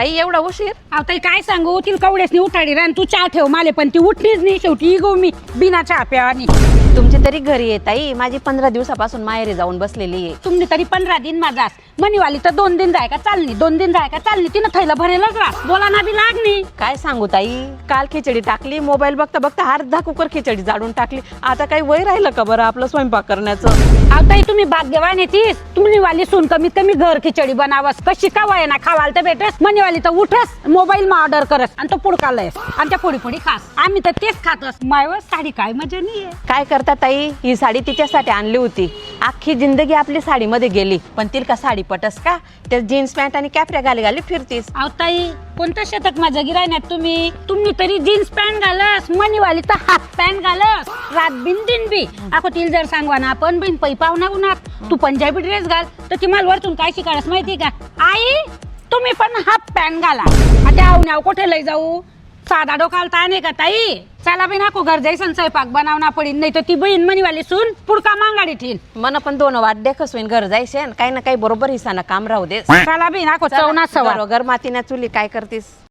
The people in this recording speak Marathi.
ताई एवढा उशीर? अहो ताई काय सांगू, तिला कवड्यासनी उठाडी रान तू चहा ठेव माले, पण ती उठलीच नाही. शेवटी गो मी बिना चहा प्यावानी. तुमची तरी घरी आहे ताई, माझी 15 दिवसापासून माहेरी जाऊन बसलेली आहे. तुम्ही तरी 15 दिन माझास मनीवाली तर 2 दिन जाय का चालली, 2 दिन जाय का चालली. तिनं थैला भरेलच रास, बोला ना बी लागणी. काय सांगू ताई, काल खिचडी टाकली, मोबाईल बघता बघता अर्धा कुकर खिचडी जाडून टाकली. आता काही वय राहिलं का बरं आपलं स्वयंपाक करण्याचं? अहो ताई तुम्ही भाग्यवान येतीस, तुम्ही वाली सून कमीत कमी घर खिचडी बनावस. कशी का वय ना खावाल तर भेटस. मनीवाली तर उठस, मोबाईल मा ऑर्डर करस आणि तो पुडका लयस आणि त्या पुडी पुडी खास. आम्ही तर तेच खातस. मायवर साडी काय मजा नाहीये. काय करता ताई, ही साडी तिच्यासाठी आणली होती. अख्खी जिंदगी आपली साडीमध्ये गेली, पण तिला का साडी पटस का? त्या जीन्स पॅन्ट आणि कॅपऱ्या घाली घाली फिरतीस. अहो ताई कोणतं शतक माझ्या गिरायण्यात तुम्ही तरी जीन्स पॅन्ट घालस, मनीवाली तर हाफ पॅन्ट घालस. रात बिन दिन बी अको तिला जर सांगवा ना आपण बिन पै पाहुणा उन्हात तू पंजाबी ड्रेस घाल तर ती मला वरतून काय शिकाळस माहिती का? आई तुम्ही पण हाफ पॅन्ट घाला. आता आवण्याव कुठे लय जाऊ, साधा डोकालता नाही का ताई? चला बी नको घर जायसन स्वयंपाक बनावना पडीन, नाही तर ती बहीण मनीवाली सून पुडका मांगाडी ठेन. मन पण 2 वाट देखस होईन घर जायचे, काही ना काही बरोबर हिसाना काम राहू दे. चला बी नको चवना सवा घर मातीना चुली काय करतीस?